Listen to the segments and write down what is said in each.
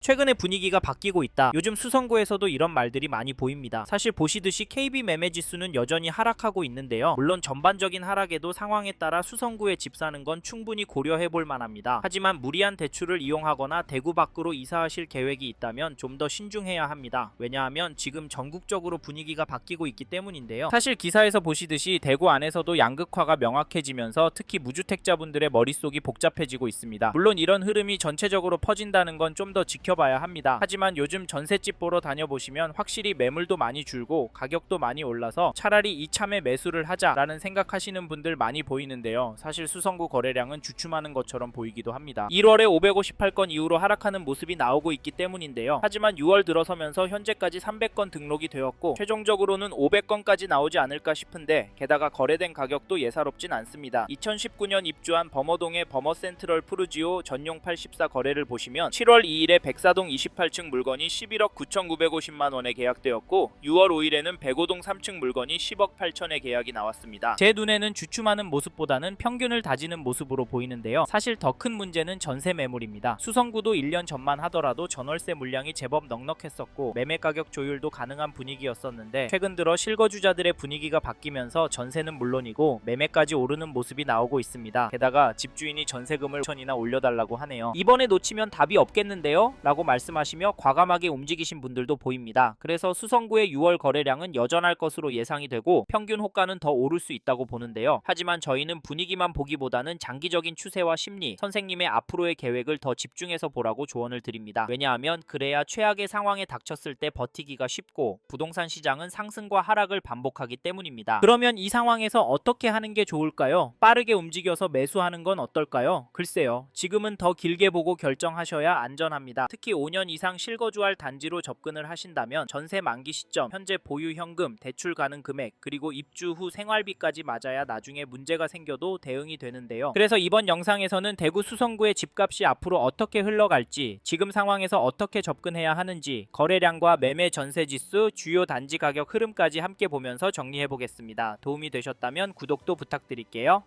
최근에 분위기가 바뀌고 있다. 요즘 수성구에서도 이런 말들이 많이 보입니다. 사실 보시듯이 KB 매매 지수는 여전히 하락하고 있는데요. 물론 전반적인 하락에도 상황에 따라 수성구에 집 사는 건 충분히 고려해 볼 만합니다. 하지만 무리한 대출을 이용하거나 대구 밖으로 이사하실 계획이 있다면 좀 더 신중해야 합니다. 왜냐하면 지금 전국적으로 분위기가 바뀌고 있기 때문인데요. 사실 기사에서 보시듯이 대구 안에서도 양극화가 명확해지면서 특히 무주택자분들의 머릿속이 복잡해지고 있습니다. 물론 이런 흐름이 전체적으로 퍼진다는 건 좀 더 지켜봐야 합니다. 하지만 요즘 전셋집 보러 다녀보시면 확실히 매물도 많이 줄고 가격도 많이 올라서 차라리 이참에 매수를 하자라는 생각하시는 분들 많이 보이는데요. 사실 수성구 거래량은 주춤하는 것처럼 보이기도 합니다. 1월에 558건 이후로 하락하는 모습이 나오고 있기 때문인데요. 하지만 6월 들어서면서 현재까지 300건 등록이 되었고 최종적으로는 500건까지 나오지 않을까 싶은데 게다가 거래된 가격도 예사롭진 않습니다. 2019년 입주한 범어동의 범어센트럴 푸르지오 전용 84 거래를 보시면 7월 2일에 백사동 28층 물건이 11억 9,950만원에 계약되었고 6월 5일에는 백오동 3층 물건이 10억 8천에 계약이 나왔습니다. 제 눈에는 주춤하는 모습보다는 평균을 다지는 모습으로 보이는데요. 사실 더 큰 문제는 전세 매물입니다. 수성구도 1년 전만 하더라도 전월세 물량이 제법 넉넉했었고 매매 가격 조율도 가능한 분위기였었는데 최근 들어 실거주자들의 분위기가 바뀌면서 전세는 물론이고 매매까지 오르는 모습이 나오고 있습니다. 게다가 집주인이 전세금을 5천이나 올려달라고 하네요. 이번에 놓치면 답이 없겠는데요? 라고 말씀하시며 과감하게 움직이신 분들도 보입니다. 그래서 수성구의 6월 거래량은 여전할 것으로 예상이 되고 평균 호가는 더 오를 수 있다고 보는데요. 하지만 저희는 분위기만 보기보다는 장기적인 추세와 심리, 선생님의 앞으로의 계획을 더 집중해서 보라고 조언을 드립니다. 왜냐하면 그래야 최악의 상황에 닥쳤을 때 버티기가 쉽고 부동산 시장은 상승과 하락을 반복하기 때문입니다. 그러면 이 상황에서 어떻게 하는 게 좋을까요? 빠르게 움직여서 매수하는 건 어떨까요? 글쎄요. 지금은 더 길게 보고 결정하셔야 안전합니다. 특히 5년 이상 실거주할 단지로 접근을 하신다면 전세 만기 시점, 현재 보유 현금, 대출 가능 금액, 그리고 입주 후 생활비까지 맞아야 나중에 문제가 생겨도 대응이 되는데요. 그래서 이번 영상에서는 대구 수성구의 집값이 앞으로 어떻게 흘러갈지, 지금 상황에서 어떻게 접근해야 하는지, 거래량과 매매 전세 지수, 주요 단지 가격 흐름까지 함께 보면서 정리해 보겠습니다. 도움이 되셨다면 구독도 부탁드릴게요.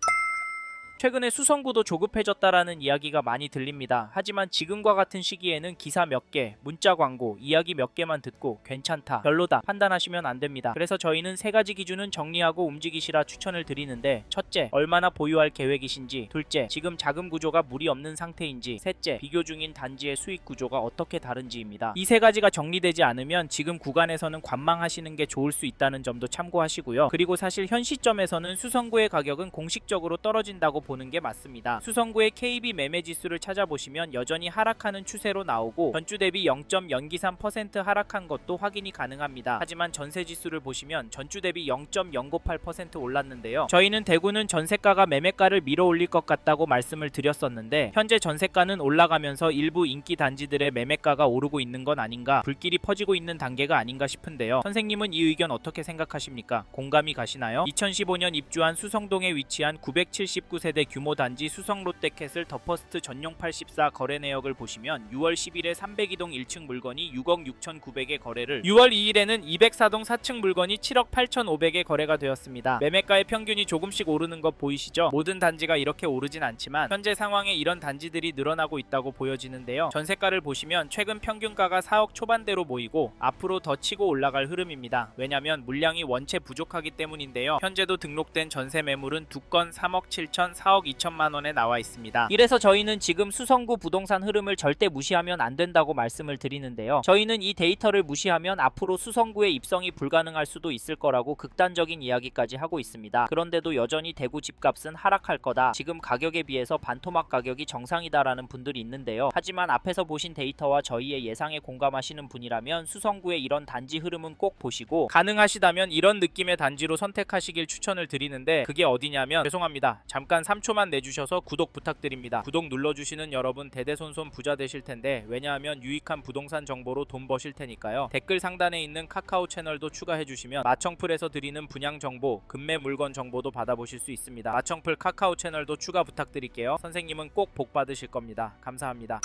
최근에 수성구도 조급해졌다라는 이야기가 많이 들립니다. 하지만 지금과 같은 시기에는 기사 몇 개, 문자 광고, 이야기 몇 개만 듣고 괜찮다, 별로다 판단하시면 안 됩니다. 그래서 저희는 세 가지 기준은 정리하고 움직이시라 추천을 드리는데, 첫째, 얼마나 보유할 계획이신지, 둘째, 지금 자금 구조가 무리 없는 상태인지, 셋째, 비교 중인 단지의 수익 구조가 어떻게 다른지입니다. 이 세 가지가 정리되지 않으면 지금 구간에서는 관망하시는 게 좋을 수 있다는 점도 참고하시고요. 그리고 사실 현 시점에서는 수성구의 가격은 공식적으로 떨어진다고 보는 게 맞습니다. 수성구의 KB 매매 지수를 찾아보시면 여전히 하락하는 추세로 나오고 전주 대비 0.023% 하락한 것도 확인이 가능합니다. 하지만 전세 지수를 보시면 전주 대비 0.098% 올랐는데요. 저희는 대구는 전세가가 매매가를 밀어올릴 것 같다고 말씀을 드렸었는데 현재 전세가는 올라가면서 일부 인기 단지들의 매매가가 오르고 있는 건 아닌가, 불길이 퍼지고 있는 단계가 아닌가 싶은데요. 선생님은 이 의견 어떻게 생각하십니까? 공감이 가시나요? 2015년 입주한 수성동에 위치한 979세대 규모 단지 수성 롯데캐슬 더퍼스트 전용 84 거래 내역을 보시면 6월 10일에 302동 1층 물건이 6억 6,900에 거래를, 6월 2일에는 204동 4층 물건이 7억 8,500에 거래가 되었습니다. 매매가의 평균이 조금씩 오르는 것 보이시죠? 모든 단지가 이렇게 오르진 않지만 현재 상황에 이런 단지들이 늘어나고 있다고 보여지는데요. 전세가를 보시면 최근 평균가가 4억 초반대로 보이고 앞으로 더 치고 올라갈 흐름입니다. 왜냐면 물량이 원체 부족하기 때문인데요. 현재도 등록된 전세 매물은 2건 3억 7천, 4억 2천만원에 나와 있습니다. 이래서 저희는 지금 수성구 부동산 흐름을 절대 무시하면 안 된다고 말씀을 드리는데요. 저희는 이 데이터를 무시하면 앞으로 수성구의 입성이 불가능할 수도 있을 거라고 극단적인 이야기까지 하고 있습니다. 그런데도 여전히 대구 집값은 하락할 거다, 지금 가격에 비해서 반토막 가격이 정상이다라는 분들이 있는데요. 하지만 앞에서 보신 데이터와 저희의 예상에 공감하시는 분이라면 수성구의 이런 단지 흐름은 꼭 보시고 가능하시다면 이런 느낌의 단지로 선택하시길 추천을 드리는데, 그게 어디냐면, 죄송합니다, 잠깐 3초만 내주셔서 구독 부탁드립니다. 구독 눌러주시는 여러분 대대손손 부자 되실 텐데, 왜냐하면 유익한 부동산 정보로 돈 버실 테니까요. 댓글 상단에 있는 카카오 채널도 추가해주시면 마청풀에서 드리는 분양 정보, 급매 물건 정보도 받아보실 수 있습니다. 마청풀 카카오 채널도 추가 부탁드릴게요. 선생님은 꼭 복 받으실 겁니다. 감사합니다.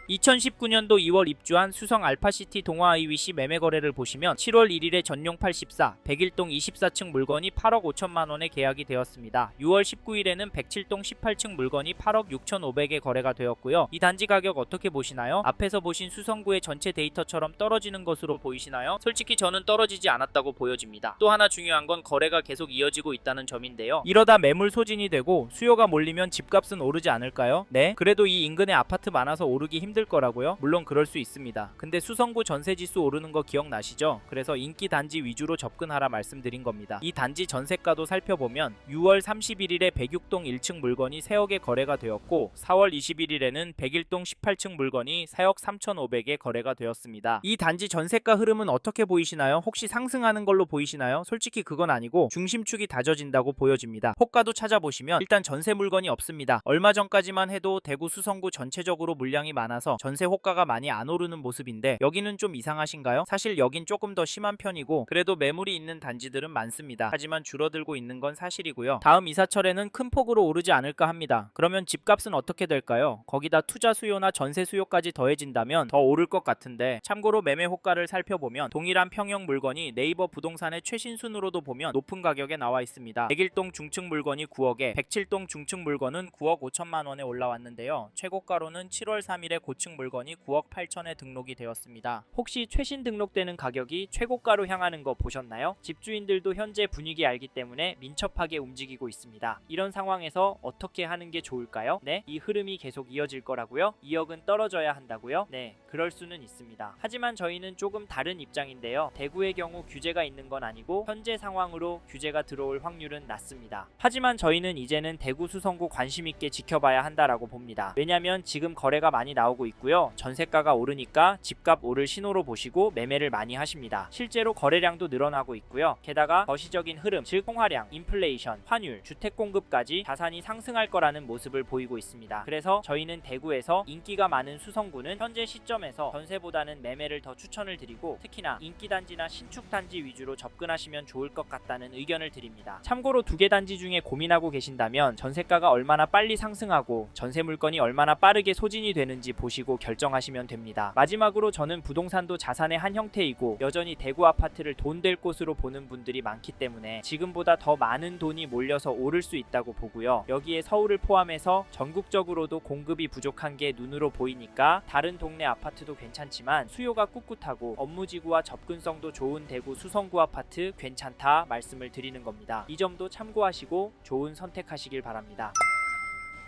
2019년도 2월 입주한 수성 알파시티 동아이위시 매매 거래를 보시면 7월 1일에 전용 84, 101동 24층 물건이 8억 5천만 원에 계약이 되었습니다. 6월 19일에는 107동 18층 물건이 8억 6,500에 거래가 되었고요. 이 단지 가격 어떻게 보시나요? 앞에서 보신 수성구의 전체 데이터처럼 떨어지는 것으로 보이시나요? 솔직히 저는 떨어지지 않았다고 보여집니다. 또 하나 중요한 건 거래가 계속 이어지고 있다는 점인데요. 이러다 매물 소진이 되고 수요가 몰리면 집값은 오르지 않을까요? 네? 그래도 이 인근에 아파트 많아서 오르기 힘들 거라고요? 물론 그럴 수 있습니다. 근데 수성구 전세지수 오르는 거 기억나시죠? 그래서 인기 단지 위주로 접근하라 말씀드린 겁니다. 이 단지 전세가도 살펴보면 6월 31일에 106동 1층 물건이 3억에 거래가 되었고 4월 21일에는 101동 18층 물건이 4억 3,500에 거래가 되었습니다. 이 단지 전세가 흐름은 어떻게 보이시나요? 혹시 상승하는 걸로 보이시나요? 솔직히 그건 아니고 중심축이 다져진다고 보여집니다. 호가도 찾아보시면 일단 전세 물건이 없습니다. 얼마 전까지만 해도 대구 수성구 전체적으로 물량이 많아서 전세 호가가 많이 안 오르는 모습인데 여기는 좀 이상하신가요? 사실 여긴 조금 더 심한 편이고 그래도 매물이 있는 단지들은 많습니다. 하지만 줄어들고 있는 건 사실이고요. 다음 이사철에는 큰 폭으로 오르지 않을까 합니다. 그러면 집값은 어떻게 될까요? 거기다 투자 수요나 전세 수요까지 더해진다면 더 오를 것 같은데 참고로 매매 호가를 살펴보면 동일한 평형 물건이 네이버 부동산의 최신 순으로도 보면 높은 가격에 나와 있습니다. 101동 중층 물건이 9억에 107동 중층 물건은 9억 5천만 원에 올라왔는데요. 최고가로는 7월 3일에 고층 물건이 9억 8천에 등록이 되었습니다. 혹시 최신 등록되는 가격이 최고가로 향하는 거 보셨나요? 집주인들도 현재 분위기 알기 때문에 민첩하게 움직이고 있습니다. 이런 상황에서 어떻게 하는 게 좋을까요? 네, 이 흐름이 계속 이어질 거라고요? 2억은 떨어져야 한다고요? 네, 그럴 수는 있습니다. 하지만 저희는 조금 다른 입장인데요. 대구의 경우 규제가 있는 건 아니고 현재 상황으로 규제가 들어올 확률은 낮습니다. 하지만 저희는 이제는 대구 수성구 관심 있게 지켜봐야 한다라고 봅니다. 왜냐면 지금 거래가 많이 나오고 있고요. 전세가가 오르니까 집값 오를 신호로 보시고 매매를 많이 하십니다. 실제로 거래량도 늘어나고 있고요. 게다가 거시적인 흐름, 즉 통화량, 인플레이션, 환율, 주택 공급까지 자산이 상승할 거라는 모습을 보이고 있습니다. 그래서 저희는 대구에서 인기가 많은 수성구는 현재 시점에서 전세보다는 매매를 더 추천을 드리고 특히나 인기단지나 신축단지 위주로 접근하시면 좋을 것 같다는 의견을 드립니다. 참고로 두 개 단지 중에 고민하고 계신다면 전세가가 얼마나 빨리 상승하고 전세 물건이 얼마나 빠르게 소진이 되는지 보시고 결정하시면 됩니다. 마지막으로 저는 부동산도 자산의 한 형태이고 여전히 대구 아파트를 돈 될 곳으로 보는 분들이 많기 때문에 지금보다 더 많은 돈이 몰려서 오를 수 있다고 보고요. 여기에 서울을 포함해서 전국적으로도 공급이 부족한 게 눈으로 보이니까 다른 동네 아파트도 괜찮지만 수요가 꿋꿋하고 업무지구와 접근성도 좋은 대구 수성구 아파트 괜찮다 말씀을 드리는 겁니다. 이 점도 참고하시고 좋은 선택하시길 바랍니다.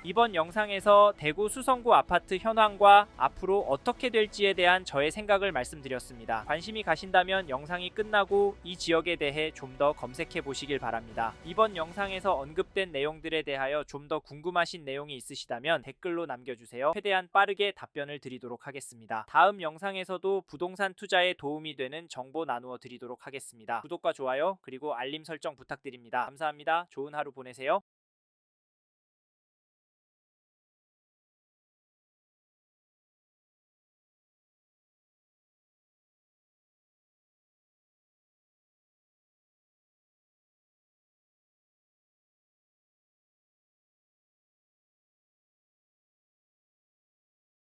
이번 영상에서 대구 수성구 아파트 현황과 앞으로 어떻게 될지에 대한 저의 생각을 말씀드렸습니다. 관심이 가신다면 영상이 끝나고 이 지역에 대해 좀 더 검색해 보시길 바랍니다. 이번 영상에서 언급된 내용들에 대하여 좀 더 궁금하신 내용이 있으시다면 댓글로 남겨주세요. 최대한 빠르게 답변을 드리도록 하겠습니다. 다음 영상에서도 부동산 투자에 도움이 되는 정보 나누어 드리도록 하겠습니다. 구독과 좋아요 그리고 알림 설정 부탁드립니다. 감사합니다. 좋은 하루 보내세요.